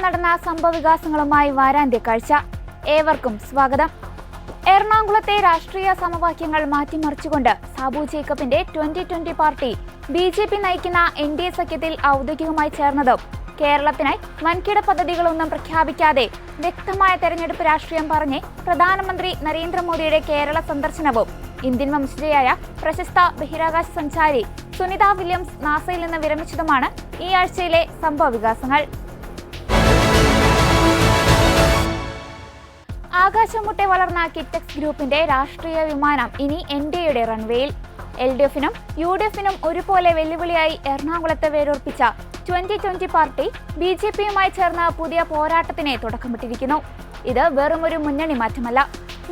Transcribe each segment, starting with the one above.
നടന്ന സംഭവവികാസങ്ങളുമായി വാരാന്ത്യ കാഴ്ച. ഏവർക്കും സ്വാഗതം. എറണാകുളത്തെ രാഷ്ട്രീയ സമവാക്യങ്ങൾ മാറ്റിമറിച്ചുകൊണ്ട് സാബു ജേക്കബിന്റെ 2020 പാർട്ടി BJP നയിക്കുന്ന NDA സഖ്യത്തിൽ ഔദ്യോഗികമായി ചേർന്നതും കേരളത്തിനായി വൻകിട പദ്ധതികളൊന്നും പ്രഖ്യാപിക്കാതെ വ്യക്തമായ തെരഞ്ഞെടുപ്പ് രാഷ്ട്രീയം പറഞ്ഞ് പ്രധാനമന്ത്രി നരേന്ദ്രമോദിയുടെ കേരള സന്ദർശനവും ഇന്ത്യൻ വംശജയായ പ്രശസ്ത ബഹിരാകാശ സഞ്ചാരി സുനിത വില്യംസ് നാസയിൽ നിന്ന് വിരമിച്ചതുമാണ് ഈ ആഴ്ചയിലെ സംഭവവികാസങ്ങൾ. ആകാശമുട്ടെ വളർന്ന കിറ്റക്സ് ഗ്രൂപ്പിന്റെ രാഷ്ട്രീയ വിമാനം ഇനി NDAയുടെ റൺവേയിൽ. LDF-നും UDF-നും ഒരുപോലെ വെല്ലുവിളിയായി എറണാകുളത്ത് വേരുറപ്പിച്ച 2020 പാർട്ടി BJP-യുമായി ചേർന്ന് പുതിയ പോരാട്ടത്തിന് തുടക്കമിട്ടിരിക്കുന്നു. ഇത് വെറുമൊരു മുന്നണി മാറ്റമല്ല,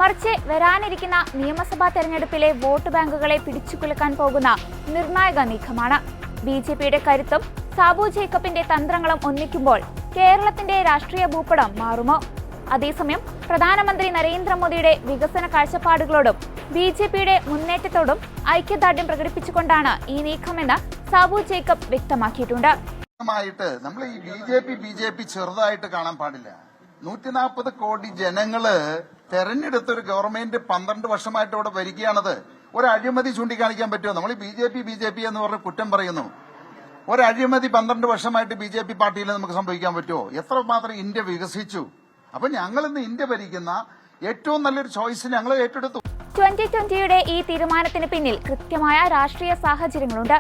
മറിച്ച് വരാനിരിക്കുന്ന നിയമസഭാ തെരഞ്ഞെടുപ്പിലെ വോട്ട് ബാങ്കുകളെ പിടിച്ചുകുലുക്കാൻ പോകുന്ന നിർണായക നീക്കമാണ്. BJP-യുടെ കരുത്തും സാബു ജേക്കബിന്റെ തന്ത്രങ്ങളും ഒന്നിക്കുമ്പോൾ കേരളത്തിന്റെ രാഷ്ട്രീയ ഭൂപടം മാറുമോ? അതേസമയം പ്രധാനമന്ത്രി നരേന്ദ്രമോദിയുടെ വികസന കാഴ്ചപ്പാടുകളോടും BJP-യുടെ മുന്നേറ്റത്തോടും ഐക്യദാർഢ്യം പ്രകടിപ്പിച്ചുകൊണ്ടാണ് ഈ നീക്കമെന്ന് സാബു ജേക്കബ് വ്യക്തമാക്കിയിട്ടുണ്ട്. നമ്മൾ ഈ BJP ചെറുതായിട്ട് കാണാൻ പാടില്ല. 140 കോടി ജനങ്ങള് തെരഞ്ഞെടുത്തൊരു ഗവൺമെന്റ് 12 വർഷമായിട്ട് ഇവിടെ ഭരിക്കുകയാണത്. ഒരു അഴിമതി ചൂണ്ടിക്കാണിക്കാൻ പറ്റുമോ? നമ്മൾ BJP എന്ന് പറഞ്ഞ് കുറ്റം പറയുന്നു. ഒരു അഴിമതി 12 വർഷമായിട്ട് BJP പാർട്ടിയിൽ നമുക്ക് സംഭവിക്കാൻ പറ്റുമോ? എത്രമാത്രം ഇന്ത്യ വികസിച്ചു. അപ്പൊ ഞങ്ങൾ ഇന്ന് ഇന്ത്യ ഭരിക്കുന്ന ഏറ്റവും നല്ലൊരു ചോയ്സ് ഞങ്ങൾ ഏറ്റെടുത്തു. 2020യുടെ ഈ തീരുമാനത്തിന് പിന്നിൽ കൃത്യമായ രാഷ്ട്രീയ സാഹചര്യങ്ങളുണ്ട്.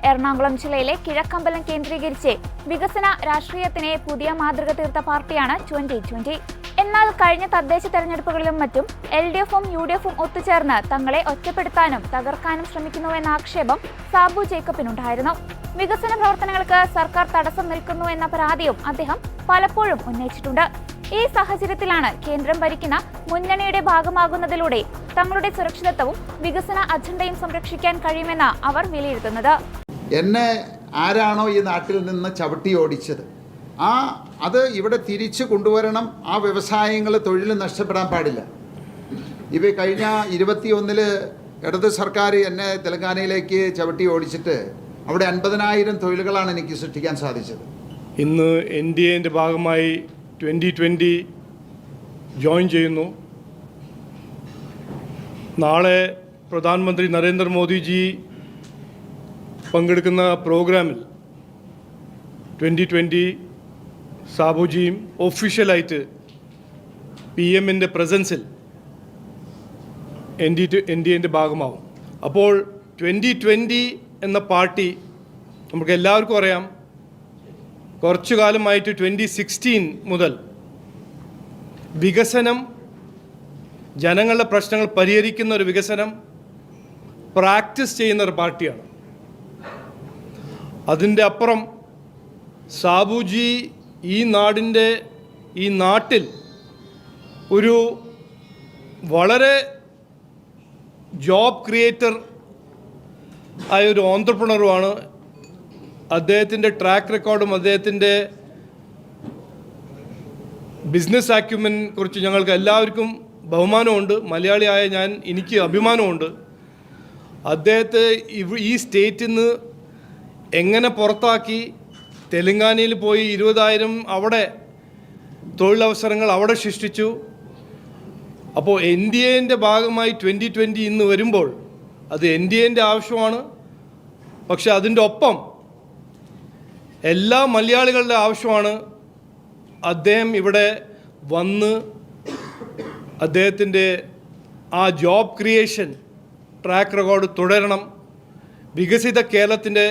എറണാകുളം ജില്ലയിലെ കിഴക്കമ്പലം കേന്ദ്രീകരിച്ച് വികസന രാഷ്ട്രീയത്തിന് പുതിയ മാതൃക തീർത്ത പാർട്ടിയാണ് 2020. എന്നാൽ കഴിഞ്ഞ തദ്ദേശ തെരഞ്ഞെടുപ്പുകളിലും മറ്റും LDF-ഉം UDF-ഉം ഒത്തുചേർന്ന് തങ്ങളെ ഒറ്റപ്പെടുത്താനും തകർക്കാനും ശ്രമിക്കുന്നുവെന്ന ആക്ഷേപം സാബു ജേക്കബിനുണ്ടായിരുന്നു. വികസന പ്രവർത്തനങ്ങൾക്ക് സർക്കാർ തടസ്സം നിൽക്കുന്നു എന്ന പരാതിയും അദ്ദേഹം പലപ്പോഴും ഉന്നയിച്ചിട്ടുണ്ട്. ഈ സാഹചര്യത്തിലാണ് കേന്ദ്രം ഭരിക്കുന്ന മുന്നണിയുടെ ഭാഗമാകുന്നതിലൂടെ തങ്ങളുടെ സുരക്ഷിതത്വവും വികസന അജണ്ടയും സംരക്ഷിക്കാൻ കഴിയുമെന്ന് അവർ വിലയിരുത്തുന്നത്. എന്നെ ആരാണോ ഈ നാട്ടിൽ നിന്ന് ചവിട്ടി ഓടിച്ചത് അത് ഇവിടെ തിരിച്ചു കൊണ്ടുവരണം. ആ വ്യവസായങ്ങൾ തൊഴിൽ നഷ്ടപ്പെടാൻ പാടില്ല. ഇവ കഴിഞ്ഞ 21 ഇടത് സർക്കാർ എന്നെ തെലങ്കാനയിലേക്ക് ചവിട്ടി ഓടിച്ചിട്ട് അവിടെ 50,000 തൊഴിലുകളാണ് എനിക്ക് സൃഷ്ടിക്കാൻ സാധിച്ചത്. ഇന്ന് NDAൻ്റെ ഭാഗമായി 2020 ജോയിൻ ചെയ്യുന്നു. നാളെ പ്രധാനമന്ത്രി നരേന്ദ്രമോദിജി പങ്കെടുക്കുന്ന പ്രോഗ്രാമിൽ 2020 സാബുജിയും ഒഫീഷ്യലായിട്ട് PM-ൻ്റെ പ്രസൻസിൽ NDAൻ്റെ ഭാഗമാവും. അപ്പോൾ 2020 എന്ന പാർട്ടി നമുക്ക് എല്ലാവർക്കും അറിയാം, കുറച്ചു കാലമായിട്ട് 2016 മുതൽ വികസനം, ജനങ്ങളുടെ പ്രശ്നങ്ങൾ പരിഹരിക്കുന്ന ഒരു വികസനം പ്രാക്ടീസ് ചെയ്യുന്ന ഒരു പാർട്ടിയാണ്. അതിൻ്റെ അപ്പുറം സാബുജി ഈ നാട്ടിൽ ഒരു വളരെ ജോബ് ക്രിയേറ്റർ ആയ ഒരു ഓൺട്രപ്രണറുമാണ്. അദ്ദേഹത്തിൻ്റെ ട്രാക്ക് റെക്കോർഡും അദ്ദേഹത്തിൻ്റെ ബിസിനസ് ആക്യുമെനെ കുറിച്ച് ഞങ്ങൾക്ക് എല്ലാവർക്കും ബഹുമാനമുണ്ട്. മലയാളിയായ എനിക്ക് അഭിമാനമുണ്ട്. അദ്ദേഹത്തെ ഈ സ്റ്റേറ്റിൽ നിന്ന് എങ്ങനെ പുറത്താക്കി തെലങ്കാനയിൽ പോയി 20,000 അവിടെ തൊഴിലവസരങ്ങൾ അവിടെ സൃഷ്ടിച്ചു. അപ്പോൾ NDAൻ്റെ ഭാഗമായി 2020 ഇന്ന് വരുമ്പോൾ അത് NDAൻ്റെ ആവശ്യമാണ്. പക്ഷെ അതിൻ്റെ ഒപ്പം എല്ലാ മലയാളികളുടെ ആവശ്യമാണ് അദ്ദേഹം ഇവിടെ വന്ന് അദ്ദേഹത്തിൻ്റെ ആ ജോബ് ക്രിയേഷൻ ട്രാക്ക് റെക്കോർഡ് തുടരണം. വികസിത കേരളത്തിൻ്റെ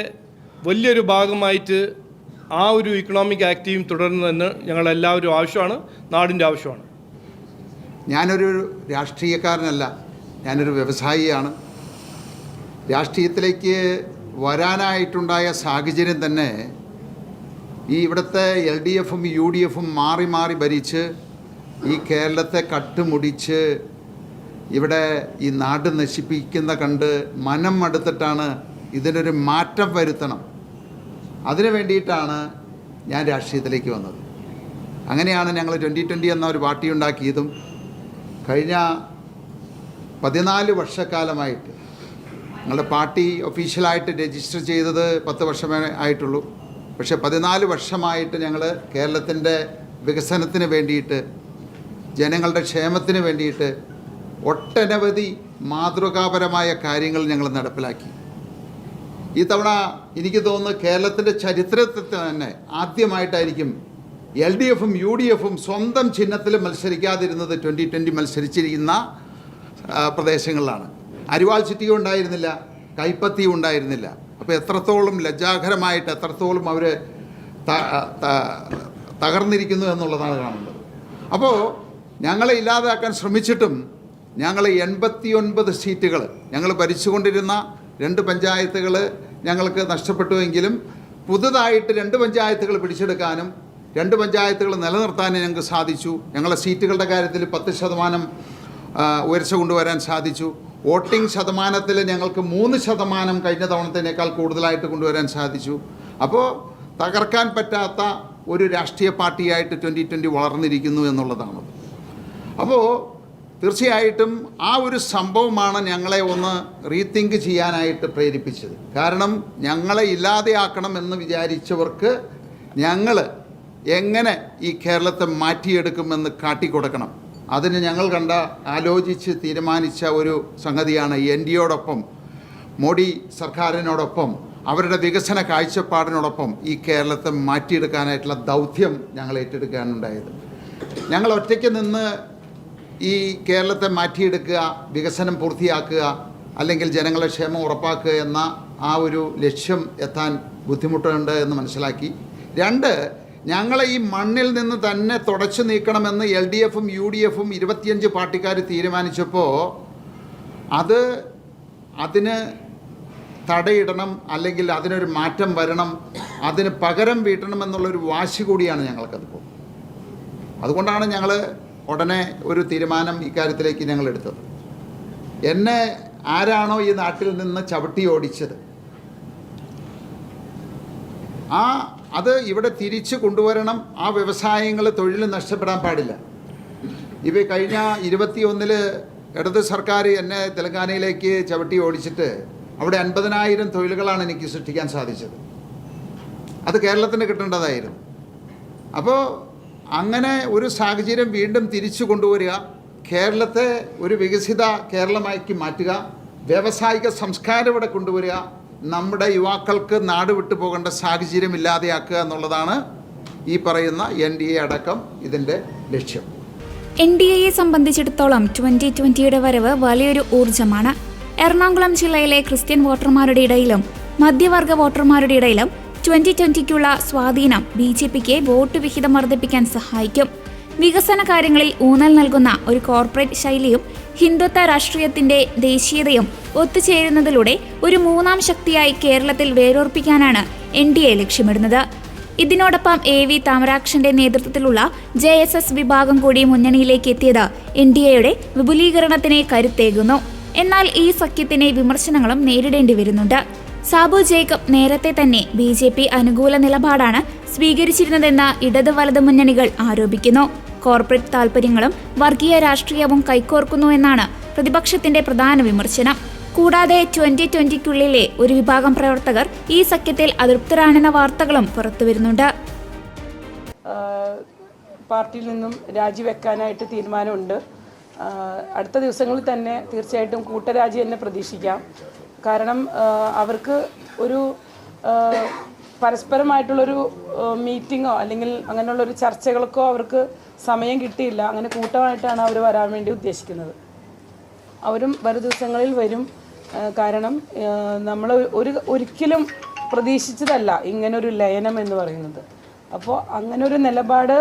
വലിയൊരു ഭാഗമായിട്ട് ആ ഒരു ഇക്കണോമിക് ആക്റ്റീവും തുടരുന്നതെന്ന് ഞങ്ങളെല്ലാവരും ആവശ്യമാണ്, നാടിൻ്റെ ആവശ്യമാണ്. ഞാനൊരു രാഷ്ട്രീയക്കാരനല്ല, ഞാനൊരു വ്യവസായിയാണ്. രാഷ്ട്രീയത്തിലേക്ക് വരാനായിട്ടുണ്ടായ സാഹചര്യം തന്നെ ഇവിടുത്തെ LDF-ഉം UDF-ഉം മാറി മാറി ഭരിച്ച് ഈ കേരളത്തെ കട്ടുമുടിച്ച് ഇവിടെ ഈ നാട് നശിപ്പിക്കുന്ന കണ്ട് മനം മടുത്തിട്ടാണ് ഇതിനൊരു മാറ്റം വരുത്തണം. അതിനു വേണ്ടിയിട്ടാണ് ഞാൻ രാഷ്ട്രീയത്തിലേക്ക് വന്നത്. അങ്ങനെയാണ് ഞങ്ങൾ 2020 എന്ന ഒരു പാർട്ടി ഉണ്ടാക്കിയതും. കഴിഞ്ഞ 14 വർഷക്കാലമായിട്ട് ഞങ്ങളുടെ പാർട്ടി ഒഫീഷ്യലായിട്ട് രജിസ്റ്റർ ചെയ്തത് 10 വർഷമേ ആയിട്ടുള്ളൂ. പക്ഷേ 14 വർഷമായിട്ട് ഞങ്ങൾ കേരളത്തിൻ്റെ വികസനത്തിന് വേണ്ടിയിട്ട്, ജനങ്ങളുടെ ക്ഷേമത്തിന് വേണ്ടിയിട്ട് ഒട്ടനവധി മാതൃകാപരമായ കാര്യങ്ങൾ ഞങ്ങൾ നടപ്പിലാക്കി. ഈ തവണ എനിക്ക് തോന്നുന്നു കേരളത്തിൻ്റെ ചരിത്രത്തിൽ തന്നെ ആദ്യമായിട്ടായിരിക്കും LDFും UDFും സ്വന്തം ചിഹ്നത്തിൽ മത്സരിക്കാതിരുന്നത് 2020 മത്സരിച്ചിരിക്കുന്ന പ്രദേശങ്ങളിലാണ്. അരിവാൾ ചുറ്റിക ഉണ്ടായിരുന്നില്ല, കൈപ്പത്തി ഉണ്ടായിരുന്നില്ല. അപ്പോൾ എത്രത്തോളം ലജ്ജാകരമായിട്ട് എത്രത്തോളം അവർ തകർന്നിരിക്കുന്നു എന്നുള്ളതാണ് കാണുന്നത്. അപ്പോൾ ഞങ്ങളെ ഇല്ലാതാക്കാൻ ശ്രമിച്ചിട്ടും ഞങ്ങൾ 89 സീറ്റുകൾ ഞങ്ങൾ ഭരിച്ചുകൊണ്ടിരുന്ന 2 പഞ്ചായത്തുകൾ ഞങ്ങൾക്ക് നഷ്ടപ്പെട്ടുവെങ്കിലും പുതുതായിട്ട് 2 പഞ്ചായത്തുകൾ പിടിച്ചെടുക്കാനും 2 പഞ്ചായത്തുകൾ നിലനിർത്താനും ഞങ്ങൾക്ക് സാധിച്ചു. ഞങ്ങളുടെ സീറ്റുകളുടെ കാര്യത്തിൽ 10% ഉയർച്ച കൊണ്ടുവരാൻ സാധിച്ചു. വോട്ടിംഗ് ശതമാനത്തിൽ ഞങ്ങൾക്ക് 3% കഴിഞ്ഞ തവണത്തേനേക്കാൾ കൂടുതലായിട്ട് കൊണ്ടുവരാൻ സാധിച്ചു. അപ്പോൾ തകർക്കാൻ പറ്റാത്ത ഒരു രാഷ്ട്രീയ പാർട്ടിയായിട്ട് 2020 വളർന്നിരിക്കുന്നു എന്നുള്ളതാണ്. അപ്പോൾ തീർച്ചയായിട്ടും ആ ഒരു സംഭവമാണ് ഞങ്ങളെ ഒന്ന് റീതിങ്ക് ചെയ്യാനായിട്ട് പ്രേരിപ്പിച്ചത്. കാരണം ഞങ്ങളെ ഇല്ലാതെയാക്കണം എന്ന് വിചാരിച്ചവർക്ക് ഞങ്ങൾ എങ്ങനെ ഈ കേരളത്തെ മാറ്റിയെടുക്കുമെന്ന് കാട്ടിക്കൊടുക്കണം. അതിന് ഞങ്ങൾ ആലോചിച്ച് തീരുമാനിച്ച ഒരു സംഗതിയാണ് NDAയോടൊപ്പം, മോഡി സർക്കാരിനോടൊപ്പം, അവരുടെ വികസന കാഴ്ചപ്പാടിനോടൊപ്പം ഈ കേരളത്തെ മാറ്റിയെടുക്കാനായിട്ടുള്ള ദൗത്യം ഞങ്ങൾ ഏറ്റെടുക്കാനുണ്ടായത്. ഞങ്ങൾ ഒറ്റയ്ക്ക് നിന്ന് ഈ കേരളത്തെ മാറ്റിയെടുക്കുക, വികസനം പൂർത്തിയാക്കുക, അല്ലെങ്കിൽ ജനങ്ങളുടെ ക്ഷേമം ഉറപ്പാക്കുക എന്ന ആ ഒരു ലക്ഷ്യം എത്താൻ ബുദ്ധിമുട്ടുണ്ട് എന്ന് മനസ്സിലാക്കി. 2, ഞങ്ങളെ ഈ മണ്ണിൽ നിന്ന് തന്നെ തുടച്ചു നീക്കണമെന്ന് LDFും UDFും 25 പാർട്ടിക്കാർ തീരുമാനിച്ചപ്പോൾ അതിന് തടയിടണം, അല്ലെങ്കിൽ അതിനൊരു മാറ്റം വരണം, അതിന് പകരം വീട്ടണം എന്നുള്ളൊരു വാശി കൂടിയാണ് ഞങ്ങൾക്കതിപ്പോൾ. അതുകൊണ്ടാണ് ഞങ്ങൾ ഉടനെ ഒരു തീരുമാനം ഇക്കാര്യത്തിലേക്ക് ഞങ്ങൾ എടുത്തത്. എന്നെ ആരാണോ ഈ നാട്ടിൽ നിന്ന് ചവിട്ടി ഓടിച്ചത് അത് ഇവിടെ തിരിച്ചു കൊണ്ടുവരണം. ആ വ്യവസായങ്ങൾ, തൊഴിൽ നഷ്ടപ്പെടാൻ പാടില്ല. ഇവ കഴിഞ്ഞ 21 ഇടത് സർക്കാർ എന്നെ തെലങ്കാനയിലേക്ക് ചവിട്ടി ഓടിച്ചിട്ട് അവിടെ 50,000 തൊഴിലുകളാണ് എനിക്ക് സൃഷ്ടിക്കാൻ സാധിച്ചത്. അത് കേരളത്തിന് കിട്ടേണ്ടതായിരുന്നു. അപ്പോൾ അങ്ങനെ ഒരു സാഹചര്യം വീണ്ടും തിരിച്ചു കൊണ്ടുവരിക, കേരളത്തെ ഒരു വികസിത കേരളമാക്കി മാറ്റുക, വ്യാവസായിക സംസ്കാരം ഇവിടെ കൊണ്ടുവരിക, നമ്മുടെ യുവാക്കൾക്ക് നാട് വിട്ടു പോകേണ്ട സാഹചര്യം ഇല്ലാതെയാക്കുക എന്നുള്ളതാണ് ഈ പറയുന്ന NDA അടക്കം ഇതിൻ്റെ ലക്ഷ്യം. NDAയെ സംബന്ധിച്ചിടത്തോളം 2020യുടെ വരവ് വലിയൊരു ഊർജ്ജമാണ്. എറണാകുളം ജില്ലയിലെ ക്രിസ്ത്യൻ വോട്ടർമാരുടെ ഇടയിലും മധ്യവർഗ വോട്ടർമാരുടെ ഇടയിലും 2020ക്കുള്ള സ്വാധീനം BJPക്ക് വോട്ട് വിഹിതം വർദ്ധിപ്പിക്കാൻ സഹായിക്കും. വികസന കാര്യങ്ങളിൽ ഊന്നൽ നൽകുന്ന ഒരു കോർപ്പറേറ്റ് ശൈലിയും ഹിന്ദുത്വ രാഷ്ട്രീയത്തിന്റെ ദേശീയതയും ഒത്തുചേരുന്നതിലൂടെ ഒരു 3ാം ശക്തിയായി കേരളത്തിൽ വേരൂർപ്പിക്കാനാണ് NDA ലക്ഷ്യമിടുന്നത്. ഇതിനോടൊപ്പം AV താമരാക്ഷന്റെ നേതൃത്വത്തിലുള്ള JSS വിഭാഗം കൂടി മുന്നണിയിലേക്ക് എത്തിയത് NDAയുടെ വിപുലീകരണത്തിന് കരുത്തേകുന്നു. എന്നാൽ ഈ സഖ്യത്തിന് വിമർശനങ്ങളും നേരിടേണ്ടി വരുന്നുണ്ട്. സാബു ജേക്കബ് നേരത്തെ തന്നെ BJP അനുകൂല നിലപാടാണ് സ്വീകരിച്ചിരുന്നതെന്ന് ഇടത് വലത് മുന്നണികൾ ആരോപിക്കുന്നു. കോർപ്പറേറ്റ് താൽപര്യങ്ങളും വർഗീയ രാഷ്ട്രീയവും കൈകോർക്കുന്നു എന്നാണ് പ്രതിപക്ഷത്തിന്റെ പ്രധാന വിമർശനം. കൂടാതെ 2020ക്കുള്ളിലെ ഒരു വിഭാഗം പ്രവർത്തകർ ഈ സഖ്യത്തിൽ അതൃപ്തരാണെന്ന വാർത്തകളും പുറത്തുവരുന്നുണ്ട്. പാർട്ടിയിൽ നിന്നും രാജിവെക്കാനായിട്ട് തീരുമാനമുണ്ട്. അടുത്ത ദിവസങ്ങളിൽ തന്നെ തീർച്ചയായിട്ടും കൂട്ടരാജി തന്നെ പ്രതീക്ഷിക്കാം. കാരണം അവർക്ക് ഒരു പരസ്പരമായിട്ടുള്ളൊരു മീറ്റിങ്ങോ അല്ലെങ്കിൽ അങ്ങനെയുള്ളൊരു ചർച്ചകൾക്കോ അവർക്ക് സമയം കിട്ടിയില്ല. അങ്ങനെ കൂട്ടമായിട്ടാണ് അവർ വരാൻ വേണ്ടി ഉദ്ദേശിക്കുന്നത്. അവരും വരും ദിവസങ്ങളിൽ വരും. കാരണം നമ്മൾ ഒരിക്കലും പ്രതീക്ഷിച്ചതല്ല ഇങ്ങനൊരു ലയനം എന്ന് പറയുന്നത്. അപ്പോൾ അങ്ങനൊരു നിലപാട്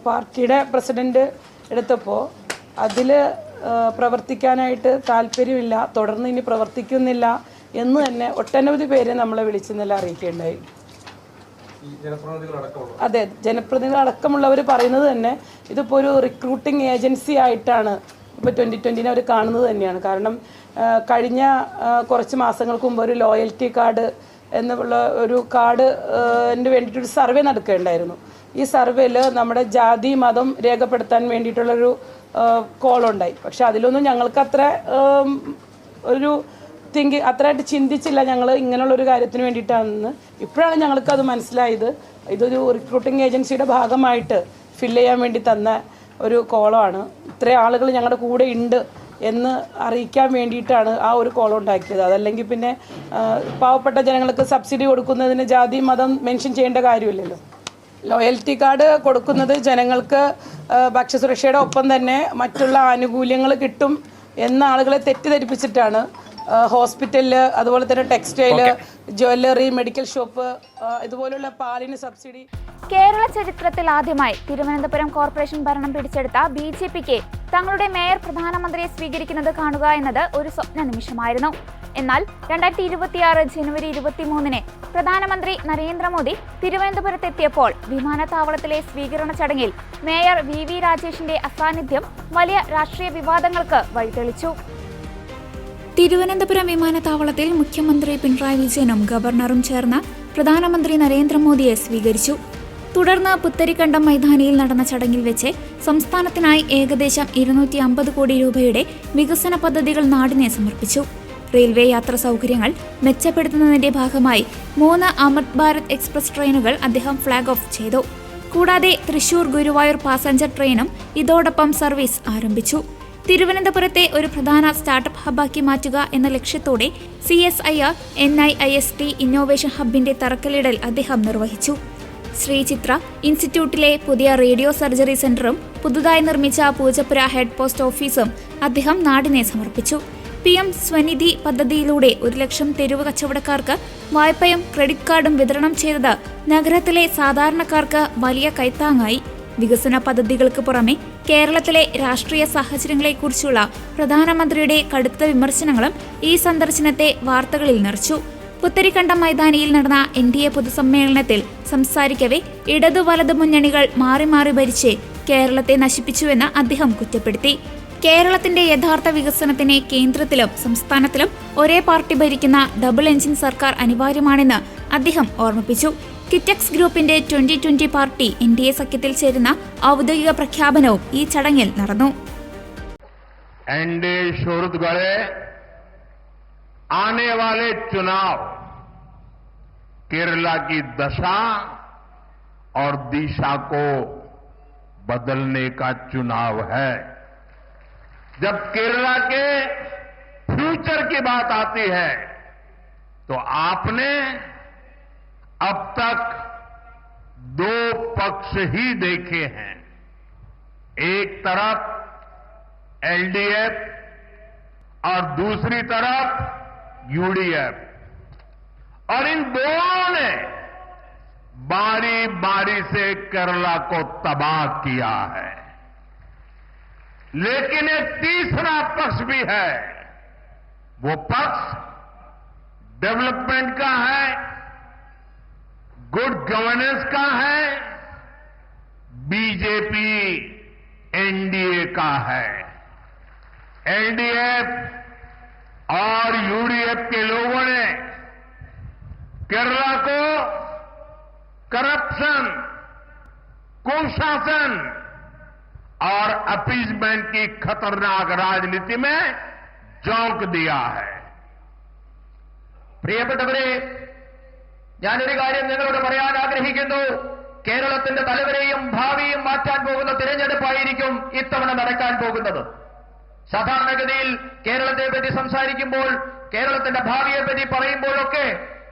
പാർട്ടിയുടെ പ്രസിഡന്റ് എടുത്തപ്പോൾ അതിൽ പ്രവർത്തിക്കാനായിട്ട് താല്പര്യമില്ല, തുടർന്ന് ഇനി പ്രവർത്തിക്കുന്നില്ല എന്ന് തന്നെ ഒട്ടനവധി പേര് നമ്മളെ വിളിച്ചെന്നെല്ലാം അറിയിക്കുകയുണ്ടായി. അതെ, ജനപ്രതിനിധികൾ അടക്കമുള്ളവർ പറയുന്നത് തന്നെ ഇതിപ്പോൾ ഒരു റിക്രൂട്ടിംഗ് ഏജൻസി ആയിട്ടാണ് ഇപ്പോൾ 2020 അവർ കാണുന്നത് തന്നെയാണ്. കാരണം കഴിഞ്ഞ കുറച്ച് മാസങ്ങൾക്ക് മുമ്പ് ഒരു ലോയൽറ്റി കാർഡ് എന്നുള്ള ഒരു കാർഡിന് വേണ്ടിയിട്ടൊരു സർവേ നടക്കുകയുണ്ടായിരുന്നു. ഈ സർവേയിൽ നമ്മുടെ ജാതി മതം രേഖപ്പെടുത്താൻ വേണ്ടിയിട്ടുള്ളൊരു കോളുണ്ടായി. പക്ഷെ അതിലൊന്നും ഞങ്ങൾക്ക് അത്ര അത്രയായിട്ട് ചിന്തിച്ചില്ല. ഞങ്ങൾ ഇങ്ങനെയുള്ളൊരു കാര്യത്തിന് വേണ്ടിയിട്ടാണെന്ന് ഇപ്പോഴാണ് ഞങ്ങൾക്കത് മനസ്സിലായത്. ഇതൊരു റിക്രൂട്ടിംഗ് ഏജൻസിയുടെ ഭാഗമായിട്ട് ഫില്ല് ചെയ്യാൻ വേണ്ടി തന്ന ഒരു കോളമാണ്. ഇത്രയും ആളുകൾ ഞങ്ങളുടെ കൂടെ ഉണ്ട് എന്ന് അറിയിക്കാൻ വേണ്ടിയിട്ടാണ് ആ ഒരു കോളം ഉണ്ടാക്കിയത്. അതല്ലെങ്കിൽ പിന്നെ പാവപ്പെട്ട ജനങ്ങൾക്ക് സബ്സിഡി കൊടുക്കുന്നതിന് ജാതി മതം മെൻഷൻ ചെയ്യേണ്ട കാര്യമില്ലല്ലോ. ലോയൽറ്റി കാർഡ് കൊടുക്കുന്നത് ജനങ്ങൾക്ക് ഭക്ഷ്യസുരക്ഷയുടെ ഒപ്പം തന്നെ മറ്റുള്ള ആനുകൂല്യങ്ങൾ കിട്ടും എന്ന ആളുകളെ തെറ്റിദ്ധരിപ്പിച്ചിട്ടാണ് ഹോസ്പിറ്റലിൽ, അതുപോലെ തന്നെ ടെക്സ്റ്റൈല്, ജ്വല്ലറി, മെഡിക്കൽ ഷോപ്പ്, ഇതുപോലുള്ള പാലിന് സബ്സിഡി. കേരള ചരിത്രത്തിൽ ആദ്യമായി തിരുവനന്തപുരം കോർപ്പറേഷൻ ഭരണം പിടിച്ചെടുത്ത BJPക്ക് തങ്ങളുടെ മേയർ പ്രധാനമന്ത്രിയെ സ്വീകരിക്കുന്നത് കാണുക എന്നത് ഒരു സ്വപ്ന നിമിഷമായിരുന്നു. എന്നാൽ 2026 ജനുവരി 23 പ്രധാനമന്ത്രി നരേന്ദ്രമോദി തിരുവനന്തപുരത്തെത്തിയപ്പോൾ വിമാനത്താവളത്തിലെ സ്വീകരണ ചടങ്ങിൽ മേയർ VV രാജേഷിന്റെ അസാന്നിധ്യം വലിയ രാഷ്ട്രീയ വിവാദങ്ങൾക്ക് വഴിതെളിച്ചു. തിരുവനന്തപുരം വിമാനത്താവളത്തിൽ മുഖ്യമന്ത്രി പിണറായി വിജയനും ഗവർണറും ചേർന്ന് പ്രധാനമന്ത്രി നരേന്ദ്രമോദിയെ സ്വീകരിച്ചു. തുടർന്ന് പുത്തരിക്കണ്ടം മൈതാനിയിൽ നടന്ന ചടങ്ങിൽ വെച്ച് സംസ്ഥാനത്തിനായി ഏകദേശം 250 കോടി രൂപയുടെ വികസന പദ്ധതികൾ നാടിനെ സമർപ്പിച്ചു. റെയിൽവേ യാത്രാ സൗകര്യങ്ങൾ മെച്ചപ്പെടുത്തുന്നതിന്റെ ഭാഗമായി 3 അമൃത് ഭാരത് എക്സ്പ്രസ് ട്രെയിനുകൾ അദ്ദേഹം ഫ്ളാഗ് ഓഫ് ചെയ്തു. കൂടാതെ തൃശൂർ ഗുരുവായൂർ പാസഞ്ചർ ട്രെയിനും ഇതോടൊപ്പം സർവീസ് ആരംഭിച്ചു. തിരുവനന്തപുരത്തെ ഒരു പ്രധാന സ്റ്റാർട്ടപ്പ് ഹബ്ബാക്കി മാറ്റുക എന്ന ലക്ഷ്യത്തോടെ CSIR NIIST ഇന്നോവേഷൻ ഹബിന്റെ തറക്കല്ലിടൽ അദ്ദേഹം നിർവഹിച്ചു. ശ്രീ ചിത്ര ഇൻസ്റ്റിറ്റ്യൂട്ടിലെ പുതിയ റേഡിയോ സർജറി സെന്ററും പുതുതായി നിർമ്മിച്ച പൂജപ്പുര ഹെഡ് പോസ്റ്റ് ഓഫീസും അദ്ദേഹം നാടിനെ സമർപ്പിച്ചു. PM സ്വനിധി പദ്ധതിയിലൂടെ 1 ലക്ഷം തെരുവ് കച്ചവടക്കാർക്ക് വായ്പയും ക്രെഡിറ്റ് കാർഡും വിതരണം ചെയ്തത് നഗരത്തിലെ സാധാരണക്കാർക്ക് വലിയ കൈത്താങ്ങായി. വികസന പദ്ധതികൾക്ക് പുറമെ കേരളത്തിലെ രാഷ്ട്രീയ സാഹചര്യങ്ങളെക്കുറിച്ചുള്ള പ്രധാനമന്ത്രിയുടെ കടുത്ത വിമർശനങ്ങളും ഈ സന്ദർശനത്തെ വാർത്തകളിൽ നിറച്ചു. പുത്തരിക്കണ്ടം മൈതാനിയിൽ നടന്ന NDA പൊതുസമ്മേളനത്തിൽ സംസാരിക്കവേ ഇടതു വലതു മുന്നണികൾ മാറി മാറി ഭരിച്ച് കേരളത്തെ നശിപ്പിച്ചുവെന്ന് അദ്ദേഹം കുറ്റപ്പെടുത്തി. കേരളത്തിന്റെ യഥാർത്ഥ വികസനത്തിന് കേന്ദ്രത്തിലും സംസ്ഥാനത്തിലും ഒരേ പാർട്ടി ഭരിക്കുന്ന ഡബിൾ എഞ്ചിൻ സർക്കാർ അനിവാര്യമാണെന്ന് അദ്ദേഹം ഓർമ്മിപ്പിച്ചു. കിറ്റക്സ് ഗ്രൂപ്പിന്റെ 2020 പാർട്ടി NDA സഖ്യത്തിൽ ചേരുന്ന ഔദ്യോഗിക പ്രഖ്യാപനവും ഈ ചടങ്ങിൽ നടന്നു. NDA शोरत गढ़े आने वाले चुनाव केरला की दशा और दिशा को बदलने का चुनाव है. जब केरला के फ्यूचर की बात आती है तो आपने अब तक 2 पक्ष ही देखे हैं. एक तरफ LDF और दूसरी तरफ UDF, और इन दोनों ने बारी बारी से केरला को तबाह किया है. लेकिन एक तीसरा पक्ष भी है. वो पक्ष डेवलपमेंट का है, गुड गवर्नेंस का है, BJP NDA का है. LDF और UDF के लोगों ने केरला को करप्शन, कुशासन और अपीजमेंट की खतरनाक राजनीति में झोंक दिया है. പ്രിയപ്പെട്ടവരെ, ഞാനൊരു കാര്യം നിങ്ങളോട് പറയാൻ ആഗ്രഹിക്കുന്നു. കേരളത്തിന്റെ തലവരെയും ഭാവിയും മാറ്റാൻ പോകുന്ന തിരഞ്ഞെടുപ്പായിരിക്കും ഇത്തവണ നടക്കാൻ പോകുന്നത്. സാധാരണഗതിയിൽ കേരളത്തെ പറ്റി സംസാരിക്കുമ്പോൾ, കേരളത്തിന്റെ ഭാവിയെ പറ്റി പറയുമ്പോഴൊക്കെ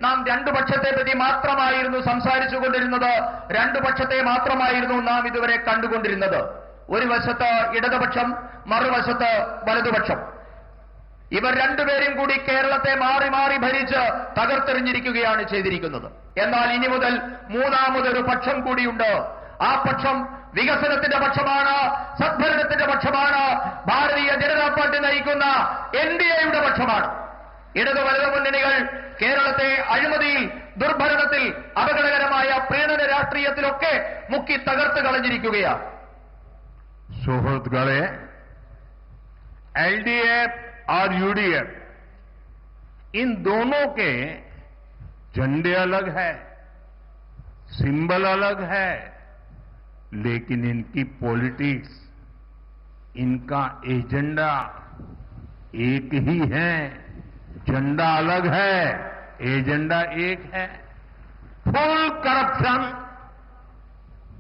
നാം 2 പക്ഷത്തെ പറ്റി മാത്രമായിരുന്നു സംസാരിച്ചുകൊണ്ടിരുന്നത്. 2 പക്ഷത്തെ മാത്രമായിരുന്നു നാം ഇതുവരെ കണ്ടുകൊണ്ടിരുന്നത്. ഒരു വശത്ത് ഇടതുപക്ഷം, മറുവശത്ത് വലതുപക്ഷം. ഇവർ രണ്ടുപേരും കൂടി കേരളത്തെ മാറി മാറി ഭരിച്ച് തകർത്തെറിഞ്ഞിരിക്കുകയാണ് ചെയ്തിരിക്കുന്നത്. എന്നാൽ ഇനി മുതൽ മൂന്നാമതൊരു പക്ഷം കൂടിയുണ്ട്. ആ പക്ഷം വികസനത്തിന്റെ പക്ഷമാണ്, സദ്ഭരണത്തിന്റെ പക്ഷമാണ്, ഭാരതീയ ജനതാ പാർട്ടി നയിക്കുന്ന NDAയുടെ പക്ഷമാണ്. ഇടതു വലതു മുന്നണികൾ കേരളത്തെ അഴിമതിയിൽ, ദുർഭരണത്തിൽ, അപകടകരമായ പ്രീണന രാഷ്ട്രീയത്തിലൊക്കെ മുക്കി തകർത്ത് കളഞ്ഞിരിക്കുകയാണ്. സുഹൃത്തുക്കളെ, LDF और UDF, इन दोनों के झंडे अलग है, सिंबल अलग है, लेकिन इनकी पॉलिटिक्स, इनका एजेंडा एक ही है. झंडा अलग है, एजेंडा एक है. Full corruption,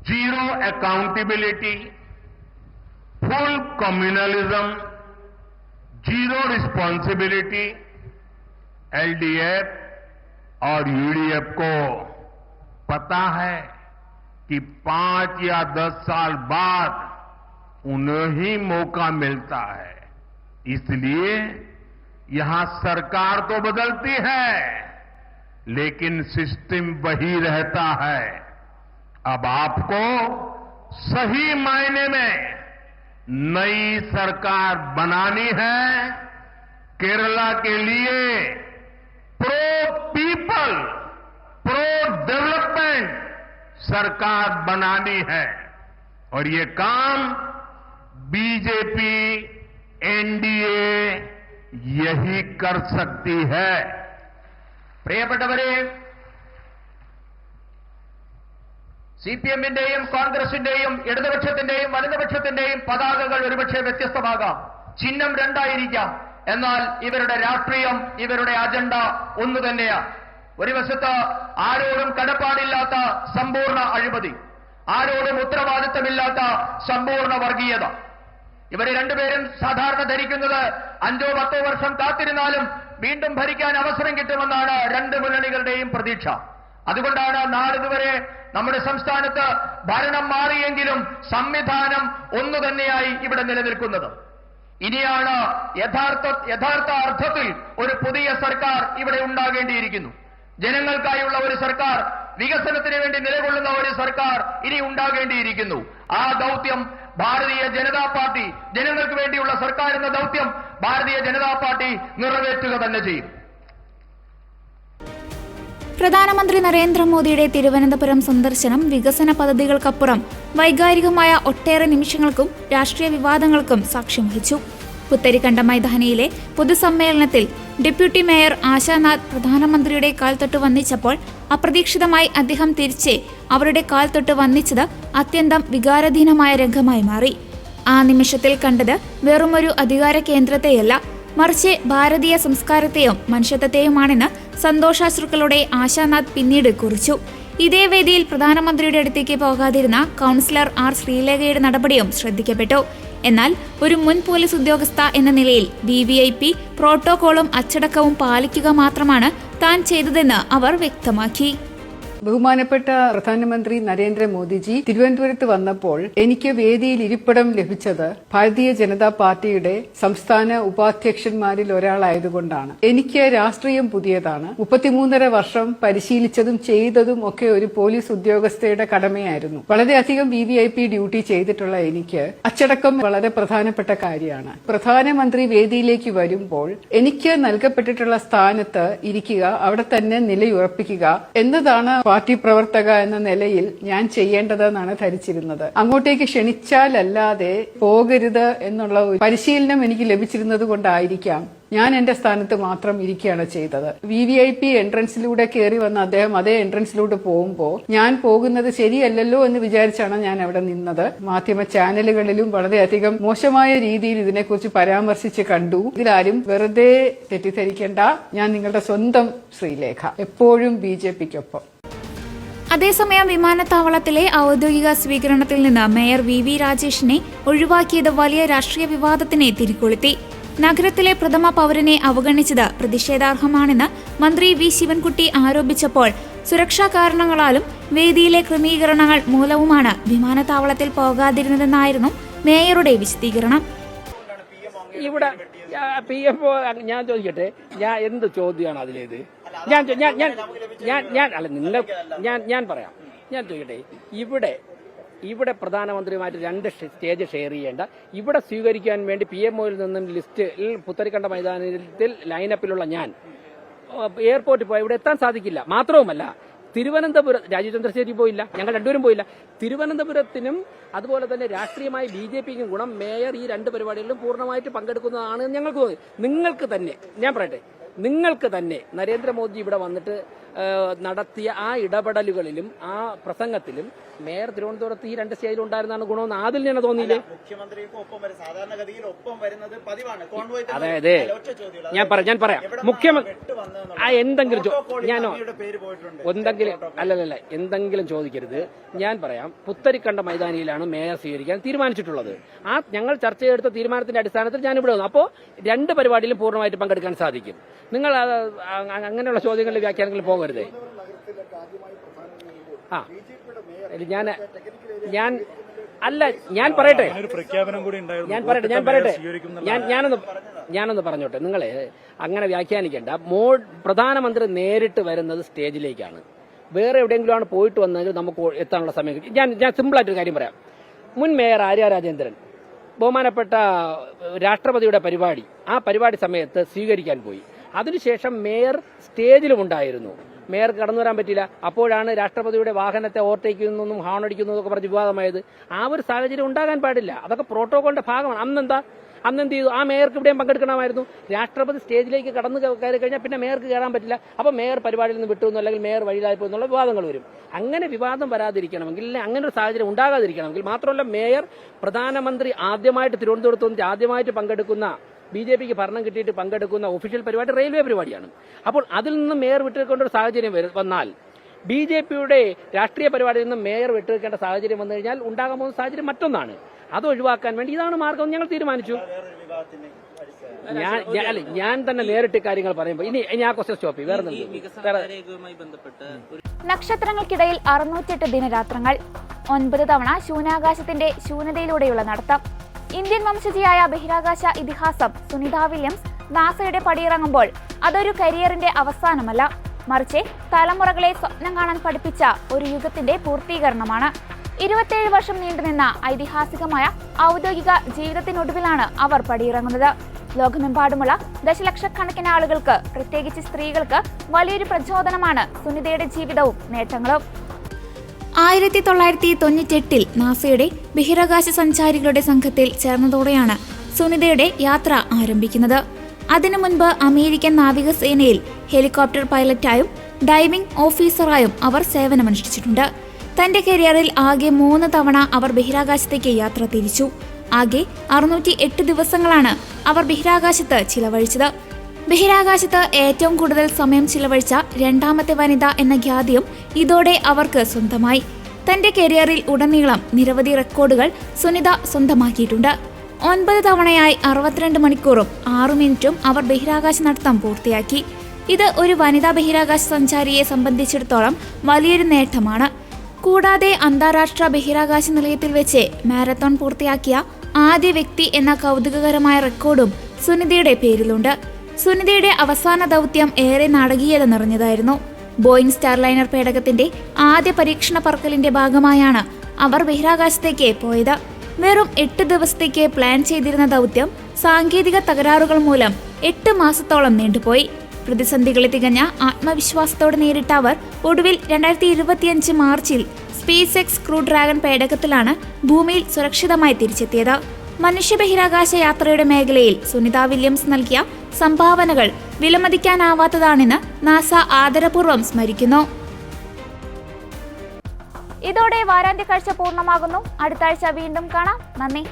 zero accountability, full communalism, zero responsibility, LDF और UDF को पता है कि 5 या 10 साल बाद उन्हें ही मौका मिलता है, इसलिए यहां सरकार तो बदलती है लेकिन सिस्टम वही रहता है। अब आपको सही मायने में नई सरकार बनानी है। केरला के लिए प्रो पीपल, प्रो डेवलपमेंट सरकार बनानी है और ये काम बीजेपी, एनडीए यही कर सकती है। പ്രിയപ്പെട്ടവരെ, സിപിഎമ്മിന്റെയും കോൺഗ്രസിന്റെയും ഇടതുപക്ഷത്തിന്റെയും വലതുപക്ഷത്തിന്റെയും പതാകകൾ ഒരുപക്ഷെ വ്യത്യസ്തമാകാം, ചിഹ്നം രണ്ടായിരിക്കാം, എന്നാൽ ഇവരുടെ രാഷ്ട്രീയം, ഇവരുടെ അജണ്ട ഒന്നു തന്നെയാണ്. ഒരു വശത്ത് ആരോടും കടപ്പാടില്ലാത്ത സമ്പൂർണ്ണ അഴിമതി, ആരോടും ഉത്തരവാദിത്തമില്ലാത്ത സമ്പൂർണ്ണ വർഗീയത. ഇവരെ രണ്ടുപേരും സാധാരണ ധരിക്കുന്നത് 5-10 വർഷം കാത്തിരുന്നാലും വീണ്ടും ഭരിക്കാൻ അവസരം കിട്ടുമെന്നാണ് രണ്ട് മുന്നണികളുടെയും പ്രതീക്ഷ. അതുകൊണ്ടാണ് നാളിതുവരെ നമ്മുടെ സംസ്ഥാനത്ത് ഭരണം മാറിയെങ്കിലും സംവിധാനം ഒന്നു തന്നെയായി ഇവിടെ നിലനിൽക്കുന്നത്. ഇനിയാണ് യഥാർത്ഥ അർത്ഥത്തിൽ ഒരു പുതിയ സർക്കാർ ഇവിടെ ഉണ്ടാകേണ്ടിയിരിക്കുന്നു. ജനങ്ങൾക്കായുള്ള ഒരു സർക്കാർ, വികസനത്തിന് വേണ്ടി നിലകൊള്ളുന്ന ഒരു സർക്കാർ ഇനി ഉണ്ടാകേണ്ടിയിരിക്കുന്നു. ആ ദൗത്യം ഭാരതീയ ജനതാ പാർട്ടി, ജനങ്ങൾക്ക് വേണ്ടിയുള്ള സർക്കാർ എന്ന ദൗത്യം ഭാരതീയ ജനതാ പാർട്ടി നിറവേറ്റുക തന്നെ ചെയ്യും. പ്രധാനമന്ത്രി നരേന്ദ്രമോദിയുടെ തിരുവനന്തപുരം സന്ദർശനം വികസന പദ്ധതികൾക്കപ്പുറം വൈകാരികമായ ഒട്ടേറെ നിമിഷങ്ങൾക്കും രാഷ്ട്രീയ വിവാദങ്ങൾക്കും സാക്ഷ്യം വഹിച്ചു. പുത്തരിക്കണ്ട മൈതാനിയിലെ പൊതുസമ്മേളനത്തിൽ ഡെപ്യൂട്ടി മേയർ ആശാനാഥ് പ്രധാനമന്ത്രിയുടെ കാൽത്തൊട്ട് വന്ദിച്ചപ്പോൾ അപ്രതീക്ഷിതമായി അദ്ദേഹം തിരിച്ച് അവരുടെ കാൽത്തൊട്ട് വന്ദിച്ചത് അത്യന്തം വികാരധീനമായ രംഗമായി മാറി. ആ നിമിഷത്തിൽ കണ്ടത് വെറുമൊരു അധികാര കേന്ദ്രത്തെയല്ല, മറിച്ച് ഭാരതീയ സംസ്കാരത്തെയും മനുഷ്യത്വത്തെയുമാണെന്ന് സന്തോഷാശ്രുക്കളുടെ ആശാനാഥ് പിന്നീട് കുറിച്ചു. ഇതേ വേദിയിൽ പ്രധാനമന്ത്രിയുടെ അടുത്തേക്ക് പോകാതിരുന്ന കൗൺസിലർ ആർ ശ്രീലേഖയുടെ നടപടിയും ശ്രദ്ധിക്കപ്പെട്ടു. എന്നാൽ ഒരു മുൻ പോലീസ് ഉദ്യോഗസ്ഥ എന്ന നിലയിൽ VVIP പ്രോട്ടോകോളും അച്ചടക്കവും പാലിക്കുക മാത്രമാണ് താൻ ചെയ്തതെന്ന് അവർ വ്യക്തമാക്കി. ബഹുമാനപ്പെട്ട പ്രധാനമന്ത്രി നരേന്ദ്രമോദിജി തിരുവനന്തപുരത്ത് വന്നപ്പോൾ എനിക്ക് വേദിയിൽ ഇരിപ്പിടം ലഭിച്ചത് ഭാരതീയ ജനതാ പാർട്ടിയുടെ സംസ്ഥാന ഉപാധ്യക്ഷന്മാരിൽ ഒരാളായതുകൊണ്ടാണ്. എനിക്ക് രാഷ്ട്രീയം പുതിയതാണ്. 33.5 വർഷം പരിശീലിച്ചതും ചെയ്തതും ഒക്കെ ഒരു പോലീസ് ഉദ്യോഗസ്ഥയുടെ കടമയായിരുന്നു. വളരെയധികം VVIP ഡ്യൂട്ടി ചെയ്തിട്ടുള്ള എനിക്ക് അച്ചടക്കം വളരെ പ്രധാനപ്പെട്ട കാര്യമാണ്. പ്രധാനമന്ത്രി വേദിയിലേക്ക് വരുമ്പോൾ എനിക്ക് നൽകപ്പെട്ടിട്ടുള്ള സ്ഥാനത്ത് ഇരിക്കുക, അവിടെ തന്നെ നിലയുറപ്പിക്കുക എന്നതാണ് പാർട്ടി പ്രവർത്തക എന്ന നിലയിൽ ഞാൻ ചെയ്യേണ്ടതെന്നാണ് ധരിച്ചിരുന്നത്. അങ്ങോട്ടേക്ക് ക്ഷണിച്ചാലല്ലാതെ പോകരുത് എന്നുള്ള ഒരു പരിശീലനം എനിക്ക് ലഭിച്ചിരുന്നത് കൊണ്ടായിരിക്കാം ഞാൻ എന്റെ സ്ഥാനത്ത് മാത്രം ഇരിക്കുകയാണ് ചെയ്തത്. VVIP എൻട്രൻസിലൂടെ കയറി വന്ന അദ്ദേഹം അതേ എൻട്രൻസിലൂടെ പോകുമ്പോൾ ഞാൻ പോകുന്നത് ശരിയല്ലല്ലോ എന്ന് വിചാരിച്ചാണ് ഞാൻ അവിടെ നിന്നത്. മാധ്യമ ചാനലുകളിലും വളരെയധികം മോശമായ രീതിയിൽ ഇതിനെക്കുറിച്ച് പരാമർശിച്ച് കണ്ടു. ഇതിലാരും വെറുതെ തെറ്റിദ്ധരിക്കേണ്ട, ഞാൻ നിങ്ങളുടെ സ്വന്തം ശ്രീലേഖ, എപ്പോഴും BJPക്കൊപ്പം. അതേസമയം വിമാനത്താവളത്തിലെ ഔദ്യോഗിക സ്വീകരണത്തിൽ നിന്ന് മേയർ VV രാജേഷിനെ ഒഴിവാക്കിയത് വലിയ രാഷ്ട്രീയ വിവാദത്തിനെ തിരികൊളുത്തി. നഗരത്തിലെ പ്രഥമ പൗരനെ അവഗണിച്ചത് പ്രതിഷേധാർഹമാണെന്ന് മന്ത്രി V ശിവൻകുട്ടി ആരോപിച്ചപ്പോൾ സുരക്ഷാ കാരണങ്ങളാലും വേദിയിലെ ക്രമീകരണങ്ങൾ മൂലവുമാണ് വിമാനത്താവളത്തിൽ പോകാതിരുന്നതെന്നായിരുന്നു മേയറുടെ വിശദീകരണം. ഇവിടെ PFO ഞാൻ ചോദിക്കട്ടെ, ഞാൻ എന്ത് ചോദ്യമാണ് അതിലേത്? ഞാൻ പറയാം. ഞാൻ ചോദിക്കട്ടെ, ഇവിടെ പ്രധാനമന്ത്രിയുമായിട്ട് 2 സ്റ്റേജ് ഷെയർ ചെയ്യേണ്ട, ഇവിടെ സ്വീകരിക്കാൻ വേണ്ടി PMOയിൽ നിന്നും ലിസ്റ്റിൽ പുത്തരിക്കണ്ട മൈതാനത്തിൽ ലൈനപ്പിലുള്ള ഞാൻ എയർപോർട്ടിൽ പോയി ഇവിടെ എത്താൻ സാധിക്കില്ല. മാത്രവുമല്ല, തിരുവനന്തപുരം രാജീവ് ചന്ദ്രശേഖരി പോയില്ല, ഞങ്ങൾ രണ്ടുപേരും പോയില്ല. തിരുവനന്തപുരത്തിനും അതുപോലെ തന്നെ രാഷ്ട്രീയമായി BJPക്കും ഗുണം മേയർ ഈ 2 പരിപാടികളിലും പൂർണ്ണമായിട്ട് പങ്കെടുക്കുന്നതാണ് ഞങ്ങൾക്ക് തോന്നി. നിങ്ങൾക്ക് തന്നെ ഞാൻ പറയട്ടെ, നിങ്ങൾക്ക് തന്നെ നരേന്ദ്രമോദി ഇവിടെ വന്നിട്ട് നടത്തിയ ആ ഇടപെടലുകളിലും ആ പ്രസംഗത്തിലും മേയർ തിരുവനന്തപുരത്ത് ഈ 2 സ്റ്റേജിൽ ഉണ്ടായിരുന്നാണ് ഗുണമെന്ന് ആദ്യം തന്നെ തോന്നിയില്ലേ? അതായത് ഞാൻ പറയാം മുഖ്യമന്ത്രി എന്തെങ്കിലും ചോദിക്കരുത്. ഞാൻ പറയാം, പുത്തരിക്കണ്ട മൈതാനിയിലാണ് മേയർ സ്വീകരിക്കാൻ തീരുമാനിച്ചിട്ടുള്ളത്. ആ ഞങ്ങൾ ചർച്ച ചെയ്തെടുത്ത തീരുമാനത്തിന്റെ അടിസ്ഥാനത്തിൽ ഞാൻ ഇവിടെ വന്നു. അപ്പോൾ 2 പരിപാടിയിലും പൂർണ്ണമായിട്ട് പങ്കെടുക്കാൻ സാധിക്കും. നിങ്ങൾ അങ്ങനെയുള്ള ചോദ്യങ്ങളിൽ വ്യാഖ്യാനങ്ങളിൽ പോകരുതേ. ഞാൻ പറയട്ടെ ഞാനൊന്ന് പറഞ്ഞോട്ടെ. നിങ്ങളെ അങ്ങനെ വ്യാഖ്യാനിക്കേണ്ട. പ്രധാനമന്ത്രി നേരിട്ട് വരുന്നത് സ്റ്റേജിലേക്കാണ്. വേറെ എവിടെയെങ്കിലും ആണ് പോയിട്ട് വന്നതെങ്കിൽ നമുക്ക് എത്താനുള്ള സമയം കിട്ടി. ഞാൻ സിമ്പിളായിട്ടൊരു കാര്യം പറയാം. മുൻ മേയർ ആര്യ രാജേന്ദ്രൻ ബഹുമാനപ്പെട്ട രാഷ്ട്രപതിയുടെ പരിപാടി, ആ പരിപാടി സമയത്ത് സ്വീകരിക്കാൻ പോയി. അതിനുശേഷം മേയർ സ്റ്റേജിലും ഉണ്ടായിരുന്നു. മേയർക്ക് കടന്നു വരാൻ പറ്റില്ല. അപ്പോഴാണ് രാഷ്ട്രപതിയുടെ വാഹനത്തെ ഓവർടേക്ക് ചെയ്യുന്നതും ഹോൺ അടിക്കുന്നതൊക്കെ പറഞ്ഞ് വിവാദമായത്. ആ ഒരു സാഹചര്യം ഉണ്ടാകാൻ പാടില്ല. അതൊക്കെ പ്രോട്ടോകോളിന്റെ ഭാഗമാണ്. അന്നെന്ത് ചെയ്തു? ആ മേയർക്ക് ഇവിടെയും പങ്കെടുക്കണമായിരുന്നു. രാഷ്ട്രപതി സ്റ്റേജിലേക്ക് കടന്നു കയറി കഴിഞ്ഞാൽ പിന്നെ മേയർക്ക് കയറാൻ പറ്റില്ല. അപ്പോൾ മേയർ പരിപാടിയിൽ നിന്ന് വിട്ടു അല്ലെങ്കിൽ മേയർ വഴിയിലായിപ്പോ എന്നുള്ള വിവാദങ്ങൾ വരും. അങ്ങനെ വിവാദം വരാതിരിക്കണമെങ്കിൽ, അങ്ങനെ ഒരു സാഹചര്യം ഉണ്ടാകാതിരിക്കണമെങ്കിൽ, മാത്രമല്ല മേയർ പ്രധാനമന്ത്രി ആദ്യമായിട്ട് തിരുവനന്തപുരത്ത് വന്നിട്ട് ആദ്യമായിട്ട് പങ്കെടുക്കുന്ന, BJPക്ക് ഭരണം കിട്ടിയിട്ട് പങ്കെടുക്കുന്ന ഒഫീഷ്യൽ പരിപാടി റെയിൽവേ പരിപാടിയാണ്. അപ്പോൾ അതിൽ നിന്ന് മേയർ വിട്ടുകൊണ്ട ഒരു സാഹചര്യം വന്നാൽ, BJPയുടെ രാഷ്ട്രീയ പരിപാടിയിൽ നിന്ന് മേയർ വിട്ടുവെക്കേണ്ട സാഹചര്യം വന്നു കഴിഞ്ഞാൽ ഉണ്ടാകാൻ പോകുന്ന സാഹചര്യം മറ്റൊന്നാണ്. അത് ഒഴിവാക്കാൻ വേണ്ടി ഇതാണ് മാർഗം ഞങ്ങൾ തീരുമാനിച്ചു. ഞാൻ തന്നെ നേരിട്ട് കാര്യങ്ങൾ പറയുമ്പോൾ ഇനി ആ ക്വസ്റ്റ്യൻ സ്റ്റോപ്പ് ചെയ്യും. നക്ഷത്രങ്ങൾക്കിടയിൽ 608 ദിനരാത്രങ്ങൾ, 9 തവണ ശൂന്യാകാശത്തിന്റെ ശൂന്യതയിലൂടെയുള്ള നടത്തം. ഇന്ത്യൻ വംശജിയായ ബഹിരാകാശ ഇതിഹാസം സുനിത വില്യംസ് നാസയുടെ പടിയിറങ്ങുമ്പോൾ അതൊരു കരിയറിന്റെ അവസാനമല്ല, മറിച്ച് തലമുറകളെ സ്വപ്നം കാണാൻ പഠിപ്പിച്ച ഒരു യുഗത്തിന്റെ പൂർത്തീകരണമാണ്. 27 വർഷം നീണ്ടുനിന്ന ഐതിഹാസികമായ ഔദ്യോഗിക ജീവിതത്തിനൊടുവിലാണ് അവർ പടിയിറങ്ങുന്നത്. ലോകമെമ്പാടുമുള്ള ദശലക്ഷക്കണക്കിന് ആളുകൾക്ക്, പ്രത്യേകിച്ച് സ്ത്രീകൾക്ക് വലിയൊരു പ്രചോദനമാണ് സുനിതയുടെ ജീവിതവും നേട്ടങ്ങളും. 1998 നാസയുടെ ബഹിരാകാശ സഞ്ചാരികളുടെ സംഘത്തിൽ ചേർന്നതോടെയാണ് സുനിതയുടെ യാത്ര ആരംഭിക്കുന്നത്. അതിനു മുൻപ് അമേരിക്കൻ നാവികസേനയിൽ ഹെലികോപ്റ്റർ പൈലറ്റായും ഡൈവിംഗ് ഓഫീസറായും അവർ സേവനമനുഷ്ഠിച്ചിട്ടുണ്ട്. തന്റെ കരിയറിൽ ആകെ 3 തവണ അവർ ബഹിരാകാശത്തേക്ക് യാത്ര തിരിച്ചു. ആകെ 608 ദിവസങ്ങളാണ് അവർ ബഹിരാകാശത്ത് ചിലവഴിച്ചത്. ബഹിരാകാശത്ത് ഏറ്റവും കൂടുതൽ സമയം ചിലവഴിച്ച 2ാമത്തെ വനിത എന്ന ഖ്യാതിയും ഇതോടെ അവർക്ക് സ്വന്തമായി. തന്റെ കരിയറിൽ ഉടനീളം നിരവധി റെക്കോർഡുകൾ സുനിത സ്വന്തമാക്കിയിട്ടുണ്ട്. 9 തവണയായി 62 മണിക്കൂറും 6 മിനിറ്റും അവർ ബഹിരാകാശ നടത്തം പൂർത്തിയാക്കി. ഇത് ഒരു വനിതാ ബഹിരാകാശ സഞ്ചാരിയെ സംബന്ധിച്ചിടത്തോളം വലിയൊരു നേട്ടമാണ്. കൂടാതെ അന്താരാഷ്ട്ര ബഹിരാകാശ നിലയത്തിൽ വെച്ച് മാരത്തോൺ പൂർത്തിയാക്കിയ ആദ്യ വ്യക്തി എന്ന കൗതുകകരമായ റെക്കോർഡും സുനിതയുടെ പേരിലുണ്ട്. സുനിതയുടെ അവസാന ദൗത്യം ഏറെ നാടകീയത നിറഞ്ഞതായിരുന്നു. ബോയിങ് സ്റ്റാർലൈനർ പേടകത്തിന്റെ ആദ്യ പരീക്ഷണ പറക്കലിന്റെ ഭാഗമായാണ് അവർ ബഹിരാകാശത്തേക്ക് പോയത്. വെറും 8 ദിവസത്തേക്ക് പ്ലാൻ ചെയ്തിരുന്ന ദൗത്യം സാങ്കേതിക തകരാറുകൾ മൂലം 8 മാസത്തോളം നീണ്ടുപോയി. പ്രതിസന്ധികളെ തികഞ്ഞ ആത്മവിശ്വാസത്തോടെ നേരിട്ട അവർ ഒടുവിൽ 2025 മാർച്ചിൽ സ്പേസ് എക്സ് ക്രൂ ഡ്രാഗൺ പേടകത്തിലാണ് ഭൂമിയിൽ സുരക്ഷിതമായി തിരിച്ചെത്തിയത്. മനുഷ്യ ബഹിരാകാശ യാത്രയുടെ മേഖലയിൽ സുനിത വില്യംസ് നൽകിയ സംഭാവനകൾ വിലമതിക്കാനാവാത്തതാണെന്ന് നാസ ആദരപൂർവ്വം സ്മരിക്കുന്നു. ഇതോടെ വാരാന്ത്യ കാഴ്ച പൂർണ്ണമാകുന്നു. അടുത്ത ആഴ്ച വീണ്ടും കാണാം. നന്ദി.